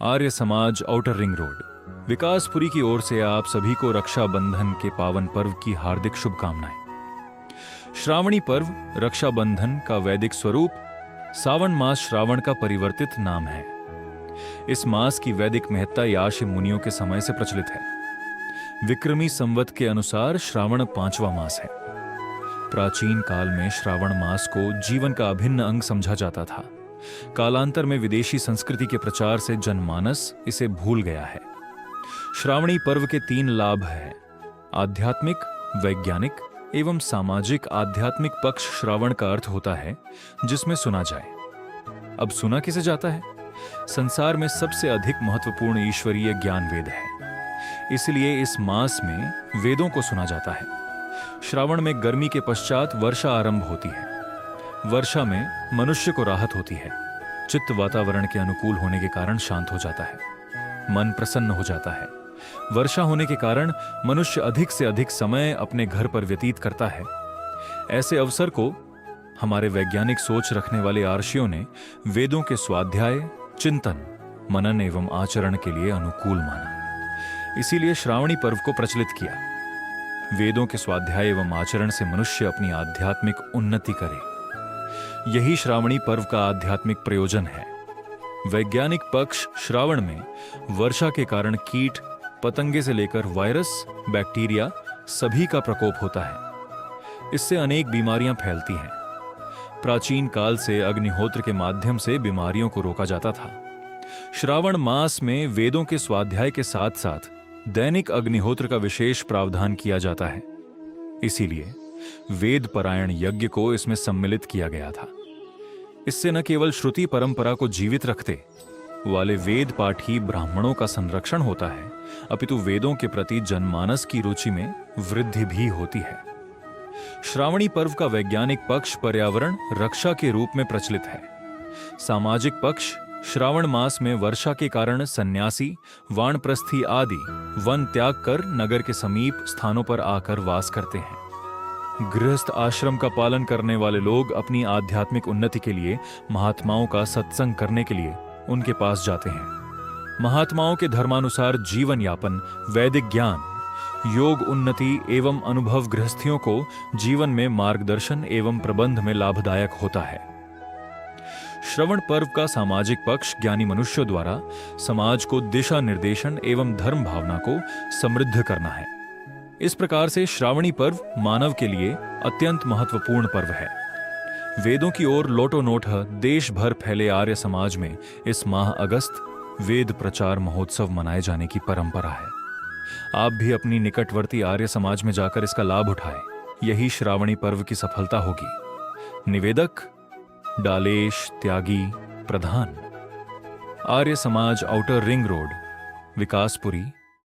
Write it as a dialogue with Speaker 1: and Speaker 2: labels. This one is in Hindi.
Speaker 1: Arya Samaj outer ring road Vikaspuri की ओर से आप सभी को रक्षाबंधन के पावन पर्व की हार्दिक शुभकामनाएं। श्रावणी पर्व रक्षाबंधन का वैदिक स्वरूप सावन मास श्रावण का परिवर्तित नाम है। इस मास की वैदिक महत्ता याश मुनियों के समय से प्रचलित है। विक्रमी संवत के अनुसार श्रावण 5वां मास है। प्राचीन काल में श्रावण मास को जीवन का अभिन्न अंग समझा जाता था। कालांतर में विदेशी संस्कृति के प्रचार से जनमानस इसे भूल गया है। श्रावणी पर्व के 3 लाभ हैं: आध्यात्मिक, वैज्ञानिक एवं सामाजिक। आध्यात्मिक पक्ष श्रावण का अर्थ होता है जिसमें सुना जाए। अब सुना किसे जाता है? संसार में सबसे अधिक महत्वपूर्ण ईश्वरीय ज्ञान वेद है, इसलिए इस मास में वेदों को सुना जाता है। श्रावण में गर्मी के पश्चात वर्षा आरंभ होती है। वर्षा में मनुष्य को राहत होती है। चित्त वातावरण के अनुकूल होने के कारण शांत हो जाता है, मन प्रसन्न हो जाता है। वर्षा होने के कारण मनुष्य अधिक से अधिक समय अपने घर पर व्यतीत करता है। ऐसे अवसर को हमारे वैज्ञानिक सोच रखने वाले आर्षियों ने वेदों के स्वाध्याय, चिंतन, मनन एवं आचरण के लिए अनुकूल माना। इसीलिए श्रावणी पर्व को प्रचलित किया। वेदों के स्वाध्याय एवं आचरण से मनुष्य अपनी आध्यात्मिक उन्नति करे, यही श्रावणी पर्व का आध्यात्मिक प्रयोजन है। वैज्ञानिक पक्ष श्रावण में वर्षा के कारण कीट पतंगे से लेकर वायरस, बैक्टीरिया सभी का प्रकोप होता है। इससे अनेक बीमारियां फैलती हैं। प्राचीन काल से अग्निहोत्र के माध्यम से बीमारियों को रोका जाता था। श्रावण मास में वेदों के स्वाध्याय के साथ साथ दैनिक अग्निहोत्र का विशेष प्रावधान किया जाता है। इसीलिए वेद परायण यज्ञ को इसमें सम्मिलित किया गया था। इससे न केवल श्रुति परंपरा को जीवित रखते वाले वेद पाठी ब्राह्मणों का संरक्षण होता है, अपितु वेदों के प्रति जनमानस की रुचि में वृद्धि भी होती है। श्रावणी पर्व का वैज्ञानिक पक्ष पर्यावरण रक्षा के रूप में प्रचलित है। सामाजिक पक्ष श्रावण मास में वर्षा के कारण सन्यासी, वानप्रस्थी आदि वन त्याग कर नगर के समीप स्थानों पर आकर वास करते हैं। गृहस्थ आश्रम का पालन करने वाले लोग अपनी आध्यात्मिक उन्नति के लिए महात्माओं का सत्संग करने के लिए उनके पास जाते हैं। महात्माओं के धर्मानुसार जीवन यापन, वैदिक ज्ञान, योग उन्नति एवं अनुभव गृहस्थियों को जीवन में मार्गदर्शन एवं प्रबंध में लाभदायक होता है। श्रवण पर्व का सामाजिक पक्ष ज्ञानी मनुष्यों द्वारा समाज को दिशा निर्देशन एवं धर्म भावना को समृद्ध करना है। इस प्रकार से श्रावणी पर्व मानव के लिए अत्यंत महत्वपूर्ण पर्व है। वेदों की ओर लोटोनोठ देश भर फैले आर्य समाज में इस माह अगस्त वेद प्रचार महोत्सव मनाए जाने की परंपरा है। आप भी अपनी निकटवर्ती आर्य समाज में जाकर इसका लाभ उठाएं। यही श्रावणी पर्व की सफलता होगी। निवेदक डालेश त्यागी प्रधान, Arya Samaj outer ring road, Vikaspuri,